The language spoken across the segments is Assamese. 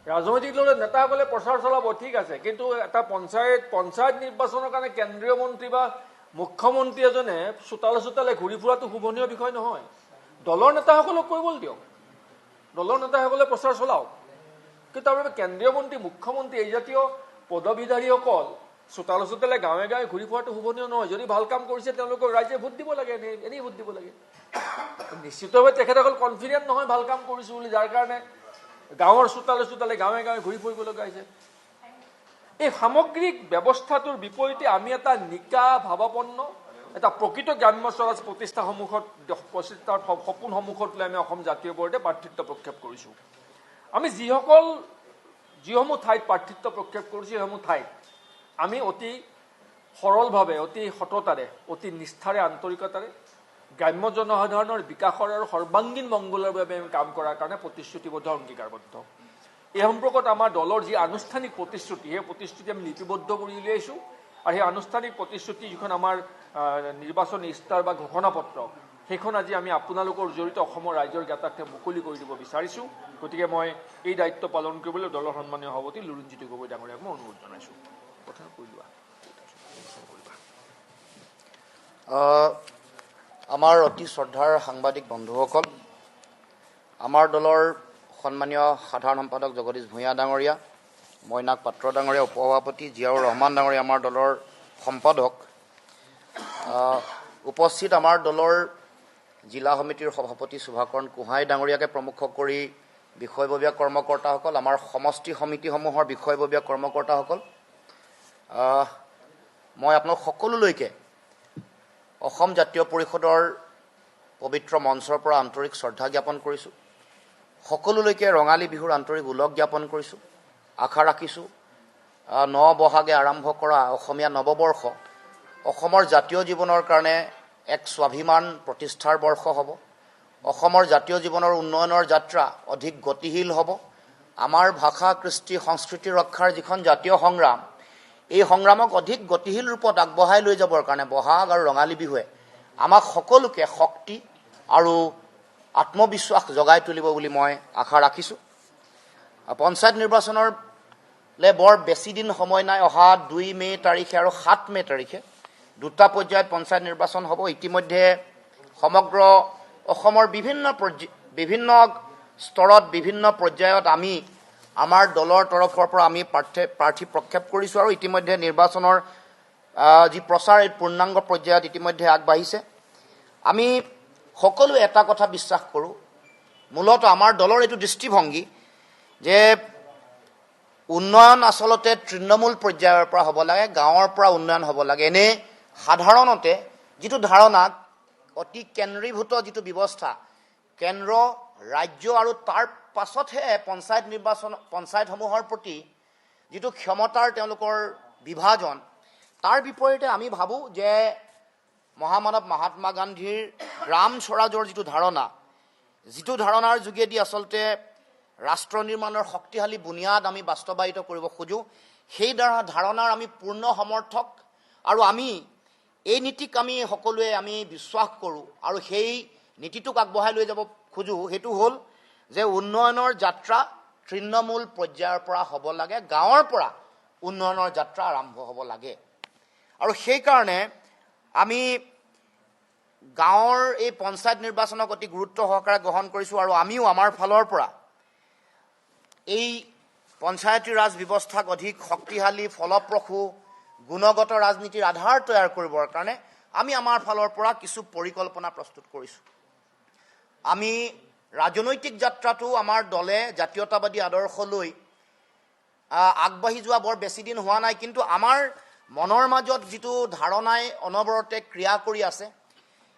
ৰাজনৈতিক দলৰ নেতাসকলে প্ৰচাৰ চলাব ঠিক আছে, কিন্তু এটা পঞ্চায়ত নিৰ্বাচনৰ কাৰণে কেন্দ্ৰীয় মন্ত্ৰী বা মুখ্যমন্ত্ৰী এজনে চোতালে ঘূৰি ফুৰাটো শোভনীয় বিষয় নহয়। দলৰ নেতাসকলক কৰিবলৈ দিয়ক, দলৰ নেতাসকলে প্ৰচাৰ চলাওক, কিন্তু তাৰ বাবে কেন্দ্ৰীয় মন্ত্ৰী মুখ্যমন্ত্ৰী এই জাতীয় পদবীধাৰীসকল চোতালে গাঁৱে ঘূৰি ফুৰাটো শোভনীয় নহয়। যদি ভাল কাম কৰিছে তেওঁলোকক ৰাইজে ভোট দিব লাগে, এনেই ভোট দিব লাগে। নিশ্চিতভাৱে তেখেতসকল কনফিডেণ্ট নহয় ভাল কাম কৰিছো বুলি, যাৰ কাৰণে গাঁৱৰ চোতালে গাঁৱে ঘূৰি ফুৰিব লগা হৈছে। এই সামগ্ৰিক ব্যৱস্থাটোৰ বিপৰীতে আমি এটা নিকা ভাৱাপন্ন এটা প্ৰকৃত গ্ৰাম্য স্বৰাজ প্ৰতিষ্ঠাৰ সপোন সন্মুখত লৈ আমি অসম জাতীয় বোৰ্ডে প্ৰাৰ্থিত্ব প্ৰক্ষেপ কৰিছোঁ। আমি যিসমূহ ঠাইত প্ৰাৰ্থিত্ব প্ৰক্ষেপ কৰিছোঁ সেইসমূহ ঠাইত আমি অতি সৰলভাৱে, অতি সততাৰে, অতি নিষ্ঠাৰে, আন্তৰিকতাৰে গ্ৰাম্য জনসাধাৰণৰ বিকাশৰ আৰু সৰ্বাংগীন মংগলৰ বাবে আমি কাম কৰাৰ কাৰণে প্ৰতিশ্ৰুতিবদ্ধ, অংগীকাৰবদ্ধ। এই সম্পৰ্কত আমাৰ দলৰ যি আনুষ্ঠানিক প্ৰতিশ্ৰুতি, সেই প্ৰতিশ্ৰুতি আমি লিপিবদ্ধ কৰি উলিয়াইছোঁ। আৰু সেই আনুষ্ঠানিক প্ৰতিশ্ৰুতি যিখন আমাৰ নিৰ্বাচনী ইস্তাৰ বা ঘোষণাপত্ৰ, সেইখন আজি আমি আপোনালোকৰ জৰিয়তে অসমৰ ৰাইজৰ জ্ঞাতাৰ্থে মুকলি কৰি দিব বিচাৰিছোঁ। গতিকে মই এই দায়িত্ব পালন কৰিবলৈ দলৰ সন্মানীয় সভাপতি লুৰিণজ্যোতি গগৈ ডাঙৰীয়াক মই অনুৰোধ জনাইছোঁ। কথা কৈ লোৱা। আমাৰ অতি শ্ৰদ্ধাৰ সাংবাদিক বন্ধুসকল, আমাৰ দলৰ সন্মানীয় সাধাৰণ সম্পাদক জগদীশ ভূঞা ডাঙৰীয়া, মইনাক পাত্ৰ ডাঙৰীয়া, উপসভাপতি জিয়াউৰ ৰহমান ডাঙৰীয়া, আমাৰ দলৰ সম্পাদক, উপস্থিত আমাৰ দলৰ জিলা সমিতিৰ সভাপতি সুভাকৰণ গোহাঁই ডাঙৰীয়াকে প্ৰমুখ কৰি বিষয়ববীয়া কৰ্মকৰ্তাসকল, আমাৰ সমষ্টি সমিতিসমূহৰ বিষয়ববীয়া কৰ্মকৰ্তাসকল, মই আপোনালোক সকলোলৈকে অসম জাতীয় পৰিষদৰ পবিত্ৰ মঞ্চৰ পৰা আন্তৰিক শ্ৰদ্ধা জ্ঞাপন কৰিছোঁ। সকলোলৈকে ৰঙালী বিহুৰ আন্তৰিক ওলগ জ্ঞাপন কৰিছোঁ। আশা ৰাখিছোঁ বহাগে আৰম্ভ কৰা অসমীয়া নৱবৰ্ষ অসমৰ জাতীয় জীৱনৰ কাৰণে এক স্বাভিমান প্ৰতিষ্ঠাৰ বৰ্ষ হ'ব। অসমৰ জাতীয় জীৱনৰ উন্নয়নৰ যাত্ৰা অধিক গতিশীল হ'ব। আমাৰ ভাষা, কৃষ্টি, সংস্কৃতি ৰক্ষাৰ যিখন জাতীয় সংগ্ৰাম, এই সংগ্ৰামক অধিক গতিশীল ৰূপত আগবঢ়াই লৈ যাবৰ কাৰণে বহাগ আৰু ৰঙালী বিহুৱে আমাক সকলোকে শক্তি আৰু আত্মবিশ্বাস জগাই তুলিব বুলি মই আশা ৰাখিছোঁ। পঞ্চায়ত নিৰ্বাচনলৈ বৰ বেছি দিন সময় নাই। অহা 2 মে' তাৰিখে আৰু 7 মে' তাৰিখে দুটা পৰ্যায়ত পঞ্চায়ত নিৰ্বাচন হ'ব। ইতিমধ্যে সমগ্ৰ অসমৰ বিভিন্ন স্তৰত, বিভিন্ন পৰ্যায়ত আমি আমাৰ দলৰ তৰফৰ পৰা আমি প্ৰাৰ্থী প্ৰক্ষেপ কৰিছোঁ আৰু ইতিমধ্যে নিৰ্বাচনৰ যি প্ৰচাৰ এই পূৰ্ণাংগ পৰ্যায়ত ইতিমধ্যে আগবাঢ়িছে। আমি সকলোৱে এটা কথা বিশ্বাস কৰোঁ, মূলত আমাৰ দলৰ এইটো দৃষ্টিভংগী যে উন্নয়ন আচলতে তৃণমূল পৰ্যায়ৰ পৰা হ'ব লাগে, গাঁৱৰ পৰা উন্নয়ন হ'ব লাগে। এনেই সাধাৰণতে যিটো ধাৰণাক অতি কেন্দ্ৰীভূত যিটো ব্যৱস্থা, কেন্দ্ৰ, ৰাজ্য আৰু তাৰ পাছতহে পঞ্চায়তসমূহৰ প্ৰতি যিটো ক্ষমতাৰ তেওঁলোকৰ বিভাজন, তাৰ বিপৰীতে আমি ভাবোঁ যে মহামানৱ মহাত্মা গান্ধীৰ গ্ৰাম স্বৰাজৰ যিটো ধাৰণা, যিটো ধাৰণাৰ যোগেদি আচলতে ৰাষ্ট্ৰ নিৰ্মাণৰ শক্তিশালী বুনিয়াদ আমি বাস্তৱায়িত কৰিব খোজোঁ, সেই ধাৰণাৰ আমি পূৰ্ণ সমৰ্থক। আৰু আমি এই নীতিক আমি সকলোৱে আমি বিশ্বাস কৰোঁ আৰু সেই নীতিটোক আগবঢ়াই লৈ যাব খোজোঁ। সেইটো হ'ল যে উন্নয়নৰ যাত্ৰা তৃণমূল পৰ্যায়ৰ পৰা হ'ব লাগে, গাঁৱৰ পৰা উন্নয়নৰ যাত্ৰা আৰম্ভ হ'ব লাগে। আৰু সেইকাৰণে আমি গাঁৱৰ এই পঞ্চায়ত নিৰ্বাচনক অতি গুৰুত্ব সহকাৰে গ্ৰহণ কৰিছোঁ আৰু আমিও আমাৰ ফালৰ পৰা এই পঞ্চায়তী ৰাজ ব্যৱস্থাক অধিক শক্তিশালী, ফলপ্ৰসূ, গুণগত ৰাজনীতিৰ আধাৰ তৈয়াৰ কৰিবৰ কাৰণে আমি আমাৰ ফালৰ পৰা কিছু পৰিকল্পনা প্ৰস্তুত কৰিছোঁ। আমি ৰাজনৈতিক যাত্ৰাটো আমাৰ দলে জাতীয়তাবাদী আদৰ্শ লৈ আগবাঢ়ি যোৱা বৰ বেছি দিন হোৱা নাই, কিন্তু আমাৰ মনৰ মাজত যিটো ধাৰণাই অনবৰতে ক্ৰিয়া কৰি আছে,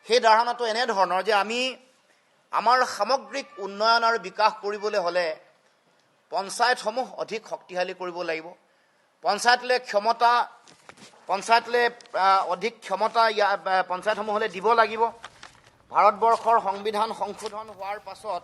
সেই ধাৰণাটো এনেধৰণৰ যে আমি আমাৰ সামগ্ৰিক উন্নয়ন আৰু বিকাশ কৰিবলৈ হ'লে পঞ্চায়তসমূহ অধিক শক্তিশালী কৰিব লাগিব। পঞ্চায়তলৈ অধিক ক্ষমতা পঞ্চায়তসমূহলৈ দিব লাগিব। ভাৰতবৰ্ষৰ সংবিধান সংশোধন হোৱাৰ পাছত